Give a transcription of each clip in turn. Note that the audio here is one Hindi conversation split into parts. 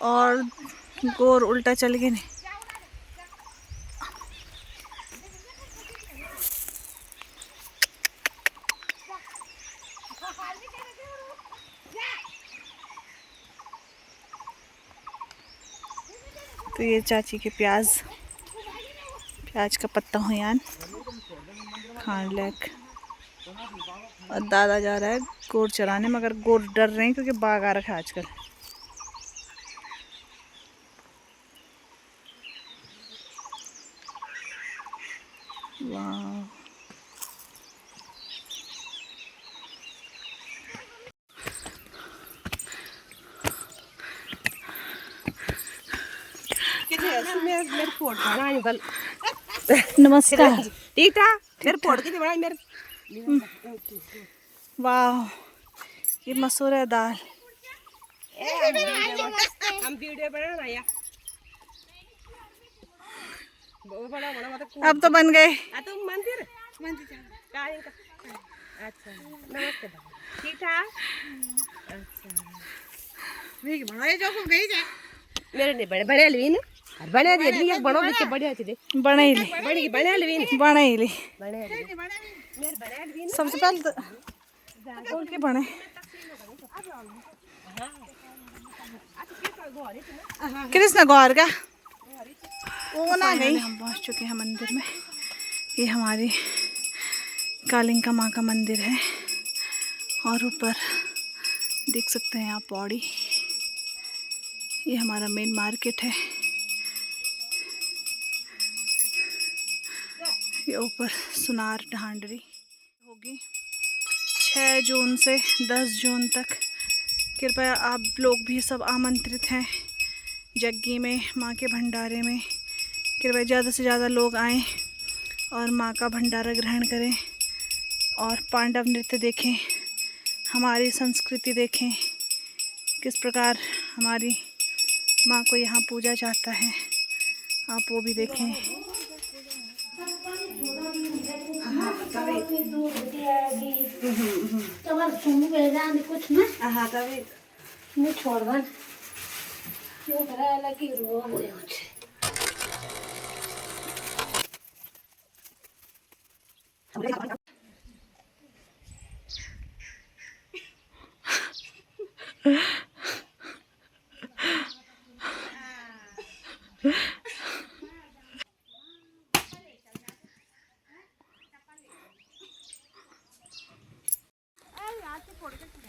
और गोर उल्टा चल गए नहीं। तो ये चाची के प्याज का पत्ता हो यान खान लेक। और दादा जा रहा है गोर चराने, मगर गोर डर रहे हैं क्योंकि बाघ आ रखा है आजकल। वाह, नमस्कार। ठीक था मेरे फोड़ के बड़ा मेरे। वाह, ये मसूर है दाल। हम वीडियो बना रहे हैं। अब तो बन गए। तुम मंदिर अच्छा नमस्ते ठीक था। अच्छा मेरे ने बड़े बड़े लवीन बने दे दी एक बड़ो के बड़े थे बने ही ले बड़ी बने लवीन बने ही ले बने मेरे बड़े लवीन सबसे पहले तो के बने। कृष्ण गौर का वो ना गई। हम पहुंच चुके हैं मंदिर में। ये हमारी कालिंका माँ का मंदिर है और ऊपर देख सकते हैं आप पौड़ी। ये हमारा मेन मार्केट है। ये ऊपर सुनार ढांडरी होगी 6 जून से 10 जून तक। कृपया आप लोग भी सब आमंत्रित हैं जग्गी में, माँ के भंडारे में। कृपया ज़्यादा से ज़्यादा लोग आएं और माँ का भंडारा ग्रहण करें और पांडव नृत्य देखें, हमारी संस्कृति देखें, किस प्रकार हमारी माँ को यहाँ पूजा जाता है, आप वो भी देखें।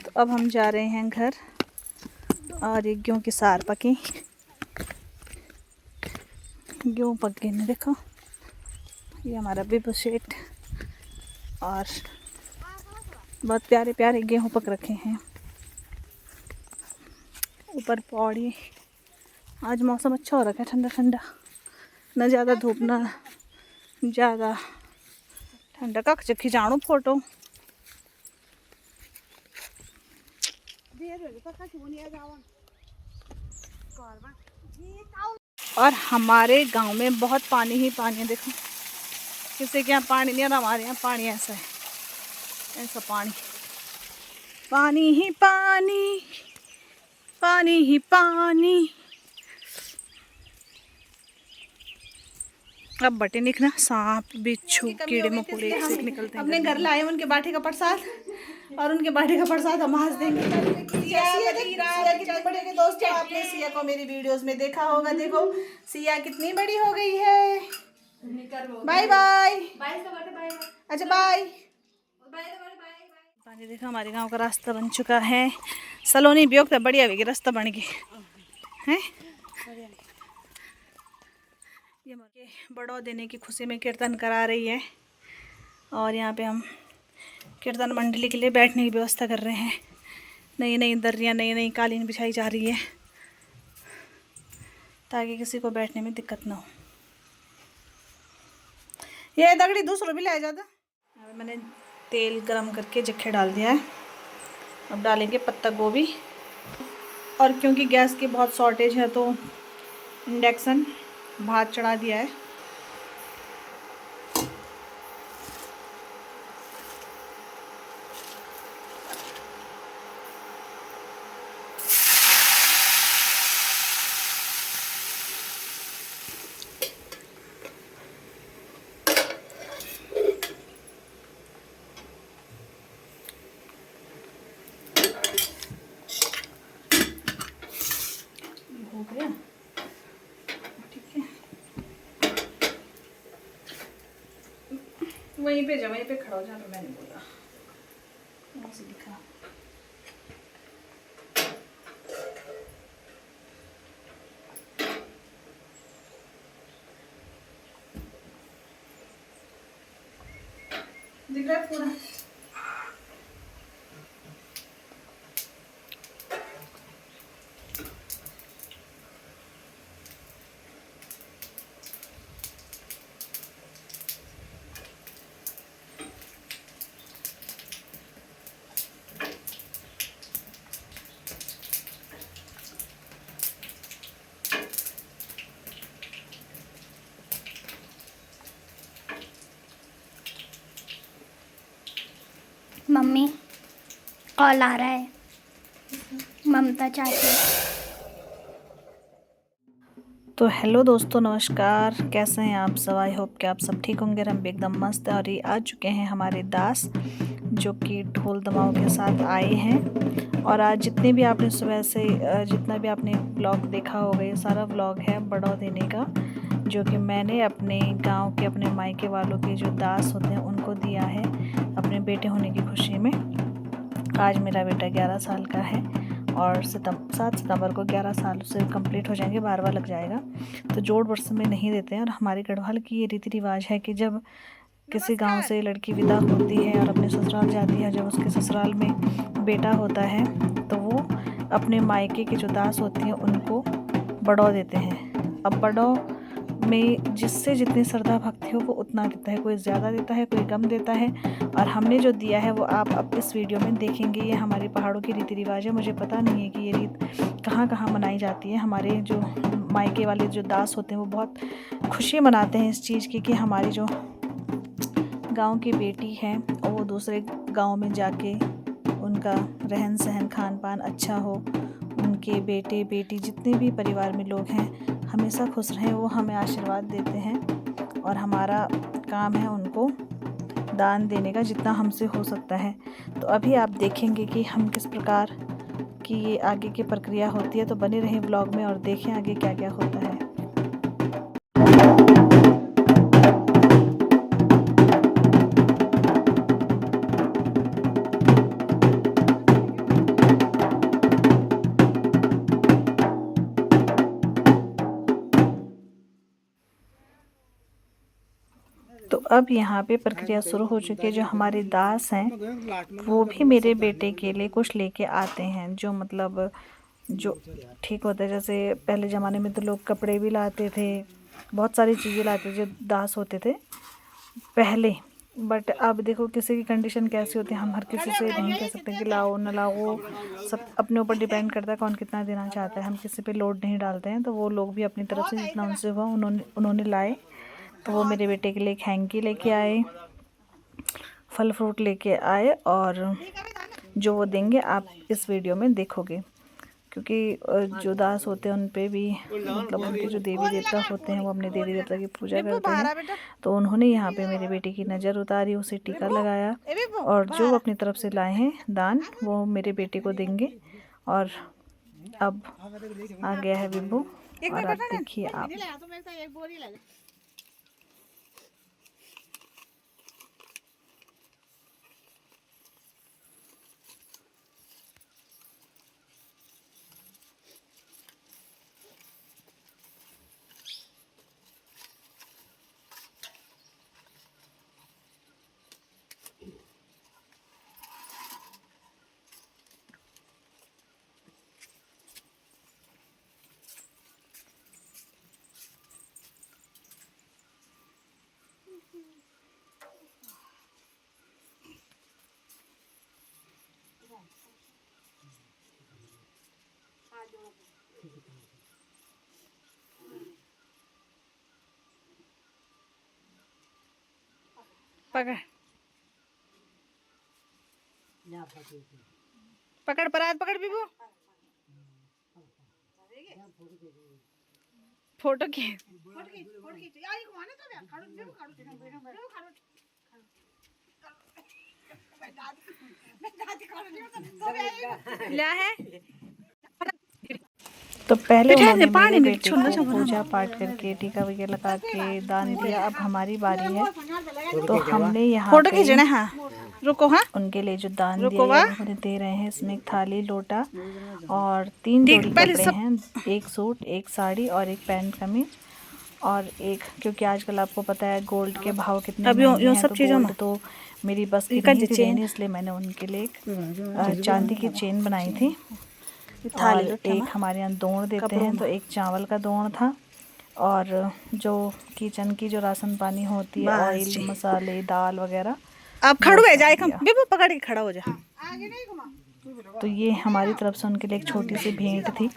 तो अब हम जा रहे हैं घर और ये गेहूँ की सार पकी। गेहूँ पक गए ने देखो। ये हमारा बिबू शेट और बहुत प्यारे प्यारे गेहूँ पक रखे हैं। ऊपर पौड़ी। आज मौसम अच्छा हो रखा है, ठंडा ठंडा, ना ज़्यादा धूप ना ज़्यादा ठंडा। कख से खिंचाणु फोटो। और हमारे गांव में बहुत पानी ही पानी है। देखो किसी के यहाँ पानी नहीं है, हमारे यहाँ पानी ऐसा है, ऐसा पानी, पानी ही पानी, पानी ही पानी। अब बटे निकना सांप बिच्छू कीड़े मकोड़े एक से निकलते हैं। अपने घर लाए उनके बाटे का प्रसाद और उनके बाटे का प्रसाद हम आज देंगे। बड़े के दोस्तों, आपने सिया को मेरी वीडियोस में देखा होगा। देखो सिया कितनी बड़ी हो गई है। Bye bye. अच्छा बाय। पानी देखो हमारे गांव का रास्ता बन चुका है। सलोनी भी होता बढ़िया भी रास्ता बन गया है। ये बढ़ो देने की खुशी में कीर्तन करा रही है और यहाँ पे हम कीर्तन मंडली के लिए बैठने की व्यवस्था कर रहे हैं। नई नई दर्रियाँ, नई नई कालीन बिछाई जा रही है ताकि किसी को बैठने में दिक्कत ना हो। ये दगड़ी दूसरों भी ले जाता। मैंने तेल गरम करके जखे डाल दिया है। अब डालेंगे पत्ता गोभी। और क्योंकि गैस की बहुत शॉर्टेज है तो इंडक्शन भात चढ़ा दिया है। हो गया, ठीक है। वहीं पे जा, वहीं पे खड़ा हो जहाँ पे मैंने बोला, वहाँ से दिखा। दिख रहा है पूरा? मम्मी कॉल आ रहा है, ममता चाची। तो हेलो दोस्तों, नमस्कार। कैसे हैं आप सब? आई होप कि आप सब ठीक होंगे। हम भी एकदम मस्त हैं। और ये आ चुके हैं हमारे दास, जो कि ढोल दमाओं के साथ आए हैं। और आज जितने भी आपने सुबह से जितना भी आपने व्लॉग देखा होगा, ये सारा व्लॉग है बड़ौ देने का, जो कि मैंने अपने गांव के, अपने मायके वालों के जो दास होते हैं उनको दिया है अपने बेटे होने की खुशी में। आज मेरा बेटा 11 साल का है और 7 सितंबर को 11 साल से कंप्लीट हो जाएंगे, 12वां लग जाएगा। तो जोड़ वर्ष में नहीं देते हैं। और हमारे गढ़वाल की ये रीति रिवाज है कि जब किसी गांव से लड़की विदा होती है और अपने ससुराल जाती है, जब उसके ससुराल में बेटा होता है तो वो अपने मायके के जो दास होती हैं उनको बड़ौ देते हैं। अब बड़ौ में जिससे जितनी श्रद्धा भक्ति हो वो उतना देता है, कोई ज़्यादा देता है, कोई कम देता है। और हमने जो दिया है वो आप अब इस वीडियो में देखेंगे। ये हमारे पहाड़ों की रीति रिवाज है। मुझे पता नहीं है कि ये रीत कहाँ कहाँ मनाई जाती है। हमारे जो मायके वाले जो दास होते हैं वो बहुत खुशी मनाते हैं इस चीज़ की कि हमारी जो गांव की बेटी है और वो दूसरे गांव में जाके उनका रहन सहन खान पान अच्छा हो, उनके बेटे बेटी जितने भी परिवार में लोग हैं हमेशा खुश रहें, वो हमें आशीर्वाद देते हैं। और हमारा काम है उनको दान देने का जितना हमसे हो सकता है। तो अभी आप देखेंगे कि हम किस प्रकार की ये आगे की प्रक्रिया होती है। तो बने रहें व्लॉग में और देखें आगे क्या क्या होता है। तो अब यहाँ पे प्रक्रिया शुरू हो चुकी है। जो हमारे दास हैं वो भी मेरे बेटे के लिए कुछ लेके आते हैं, जो मतलब जो ठीक होता है। जैसे पहले ज़माने में तो लोग कपड़े भी लाते थे, बहुत सारी चीज़ें लाते थे जो दास होते थे पहले। बट अब देखो किसी की कंडीशन कैसी होती है, हम हर किसी से नहीं कह सकते कि लाओ ना लाओ। वो सब अपने ऊपर डिपेंड करता है कौन कितना देना चाहता है। हम किसी पे लोड नहीं डालते हैं। तो वो लोग भी अपनी तरफ से जितना उनसे हुआ उन्होंने लाए। तो वो मेरे बेटे के लिए एक हैंकी लेके आए, फल फ्रूट लेके आए, और जो वो देंगे आप इस वीडियो में देखोगे। क्योंकि जो दास होते हैं उन पे भी मतलब उनके जो देवी देवता होते हैं वो अपने देवी देवता की पूजा करते हैं। तो उन्होंने यहाँ पे मेरे बेटे की नज़र उतारी, उसे टीका लगाया, और जो वो अपनी तरफ से लाए हैं दान वो मेरे बेटे को देंगे। और अब आ गया है बिब्बू, और अब देखिए आप। पकड़ पकड़ परात पकड़ बिबू। फोटो की क्या है। तो पहले बिठा दे, उन्होंने पानी मेरे नहीं बेटे छोड़ना को चाहिए। पूजा पाठ करके टीका वगैरह लगा के दान दिया। अब हमारी बारी है, तो हमने यहाँ फोटो पे खींचना। हाँ रुको, हाँ उनके लिए जो दान रुको दिया वाह। वो मुझे दे रहे हैं। इसमें एक थाली, लोटा और 3 देख, जोड़ी पहले कपड़े सब हैं, एक सूट, एक साड़ी और एक पैंट कमीज और एक, क्योंकि आजकल आपको पता है गोल्ड के भाव कितने अब यो महंगे हैं, सब तो चीज़ों में गोल्ड तो मेरी बस की ये कर नहीं दे थी चेन। देनी, इसलिए मैंने उनके लिए एक चांदी की चेन बनाई थी। थाली और एक हमारे यहाँ दोण देते हैं, तो एक चावल का दोण था और जो किचन की जो राशन पानी होती है, बस ऑयल, जी। मसाले, दाल वगैरह, अब वो खड़ू है सब जाए कम, दिया। बिल्कुल पकड़ के खड़ा हो जा। तो ये हमारी तरफ से उनके लिए एक छोटी सी भेंट थी,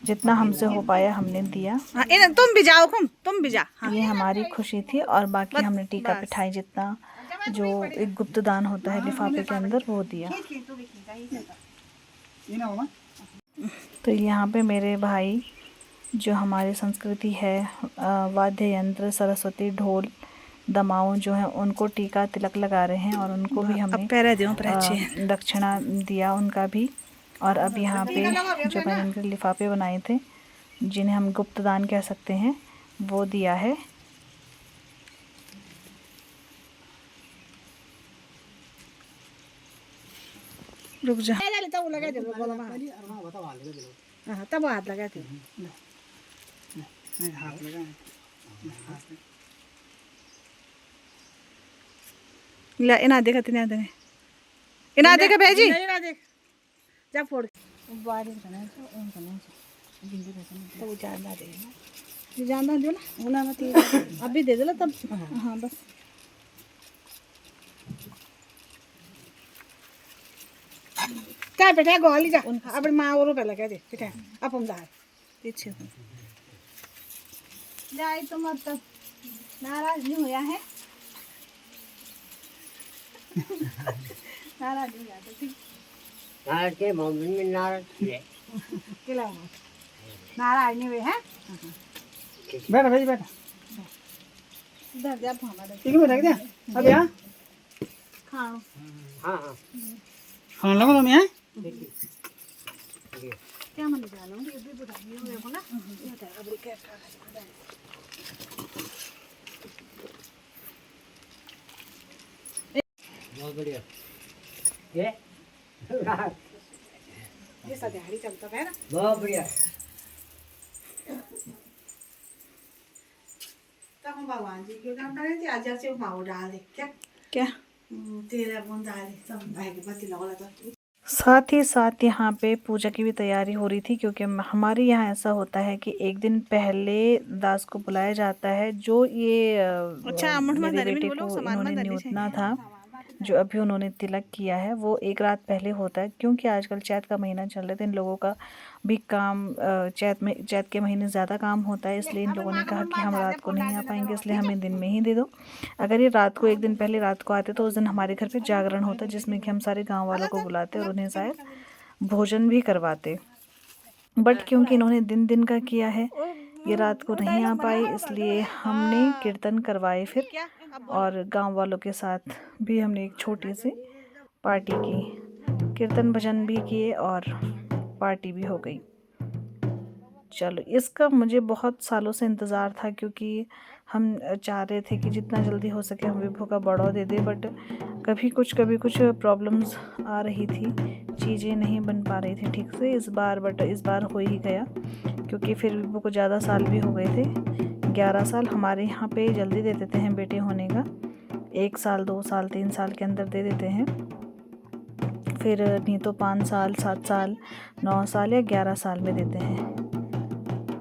जितना हमसे हो पाया हमने दिया। हाँ, तुम भी जाओ, तुम भी जा। हाँ ये हमारी खुशी थी और बाकी हमने टीका बस। पिठाई जितना जो एक गुप्त दान होता है लिफाफे के अंदर वो दिया। तो यहाँ पे मेरे भाई जो हमारी संस्कृति है, वाद्य यंत्र, सरस्वती, ढोल, दमाऊ जो हैं उनको टीका तिलक लगा रहे हैं और उनको भी अब हमने पैरा दो पर दक्षिणा दिया उनका भी। और अब यहाँ पे जो मैंने इनके लिफाफे बनाए थे, जिन्हें हम गुप्त दान कह सकते हैं, वो दिया है। रुक जा। तब हाथ लगा थे। ला इना देखा तिना देने इना देखा भेजी जा फोड़ तो जानना दे ना, जानना दो ना, होना मत अभी दे दो तब। हाँ बस क्या बेटा गोली जा अपनी माँ और पहले कह दे बेटा अब हम दार पीछे जाए तो मत नाराज नहीं होया है। नाराज नहीं जाता ठीक। नाराज के मोहम्मद में नाराज है किला नाराज नहीं हुए हैं। बैठा भाई बैठा इधर जा हमारा ठीक है बैठा क्या अब यहाँ खाओ। हाँ हाँ खाना लगा तुम यहाँ क्या मन जाना ये भी बुढ़ा नहीं हुए हो ना। ये होता है अब क्या बहुत बढ़िया ये ऐसा दिहाड़ी चलता है ना। बहुत बढ़िया तब हम भगवान जी के नाम डाले थे आज से माओ डाल दे क्या क्या तेरा बूंद डाल दे सब भाई के पति लगा तो। साथ ही साथ यहाँ पे पूजा की भी तैयारी हो रही थी, क्योंकि हमारे यहाँ ऐसा होता है कि एक दिन पहले दास को बुलाया जाता है। जो ये अच्छा मेरे बेटे को इन्होंने न्योतना था, जो अभी उन्होंने तिलक किया है, वो एक रात पहले होता है। क्योंकि आजकल चैत का महीना चल रहा था, इन लोगों का भी काम चैत के महीने ज़्यादा काम होता है, इसलिए इन लोगों ने कहा कि हम रात को नहीं आ पाएंगे, इसलिए हमें दिन में ही दे दो। अगर ये रात को एक दिन पहले रात को आते तो उस दिन हमारे घर पे जागरण होता, जिसमें कि हम सारे गांव वालों को बुलाते और उन्हें शायद भोजन भी करवाते। बट क्योंकि इन्होंने दिन दिन का किया है, ये रात को नहीं आ पाए, इसलिए हमने कीर्तन करवाए फिर, और गांव वालों के साथ भी हमने एक छोटी सी पार्टी की, कीर्तन भजन भी किए और पार्टी भी हो गई। चलो, इसका मुझे बहुत सालों से इंतज़ार था, क्योंकि हम चाह रहे थे कि जितना जल्दी हो सके हम विभू का बढ़ावा दे दें, बट कभी कुछ प्रॉब्लम्स आ रही थी, चीज़ें नहीं बन पा रही थी ठीक से इस बार, बट इस बार हो ही गया। क्योंकि फिर विभू को ज़्यादा साल भी हो गए थे, 11 साल। हमारे यहाँ पे जल्दी दे देते हैं बेटे होने का, 1 साल 2 साल 3 साल के अंदर दे देते हैं, फिर नहीं तो 5 साल 7 साल 9 साल या 11 साल में देते हैं।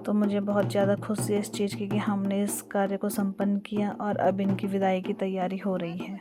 तो मुझे बहुत ज़्यादा खुशी है इस चीज़ की कि हमने इस कार्य को संपन्न किया और अब इनकी विदाई की तैयारी हो रही है।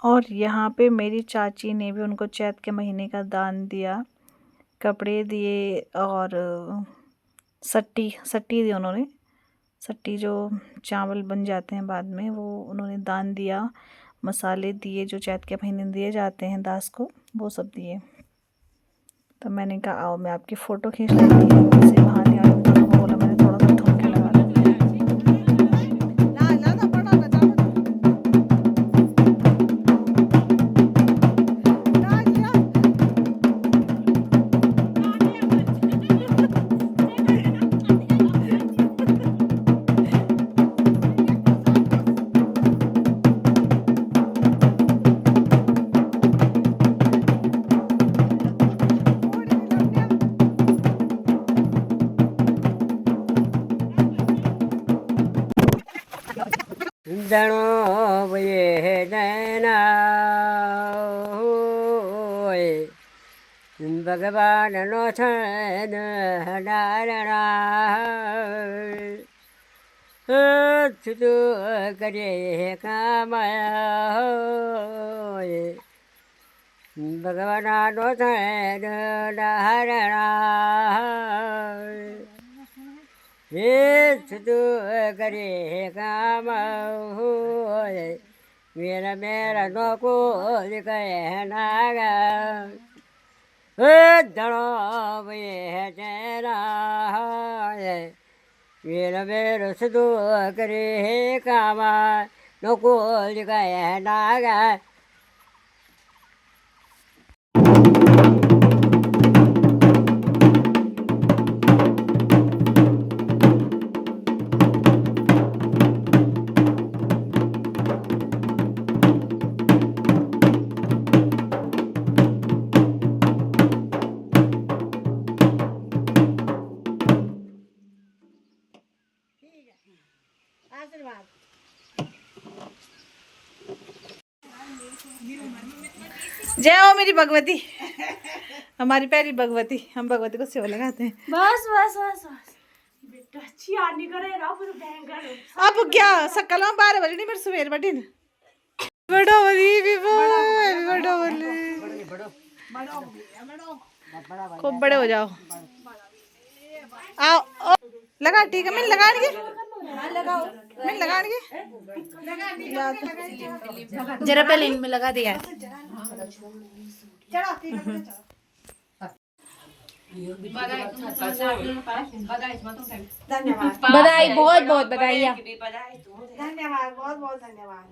और यहाँ पे मेरी चाची ने भी उनको चैत के महीने का दान दिया, कपड़े दिए और सट्टी दी उन्होंने। सट्टी जो चावल बन जाते हैं बाद में, वो उन्होंने दान दिया। मसाले दिए जो चैत के महीने दिए जाते हैं दास को, वो सब दिए। तो मैंने कहा आओ मैं आपकी फ़ोटो खींच लेती हूँ इसी बहाने, और उन दोनों को बोला मैंने थोड़ा सा थूम के लगा लेती हूँ। दणो ये नैना होए भगवान नो छन नारणा छुटू करे कामया होए भगवान नो छन नारणा छुटू करे काम होए मेरा मेरा नको कहना दड़ो ये तेरा मेरा मेरा सुधु करे काम नको कहना जय हो मेरी भगवती, हमारी प्यारी भगवती। हम भगवती को सेवा लगाते हैं। बस बस बस बस बेटा अच्छी आनी करे ना फिर भयंकर। अब क्या सकल में 12 बजे नहीं मेरे सवेर बटी बड़ो वाली भी बड़ो वाली खूब बड़े हो जाओ। आओ लगा ठीक है, मैं लगाएंगे जरा पहले इनमें लगा दिया। बधाई, बहुत बहुत बधाई। धन्यवाद, बहुत बहुत धन्यवाद।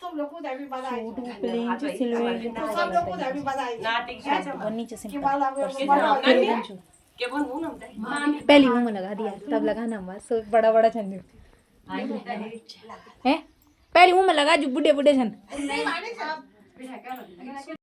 तुम लोग को भी बधाई, सब लोग को भी बधाई। पहली मुंह में लगा दिया तब लगाना बस बड़ा बड़ा छन है। पहली मुंह में लगा जो बुढ़े बुढ़े छन।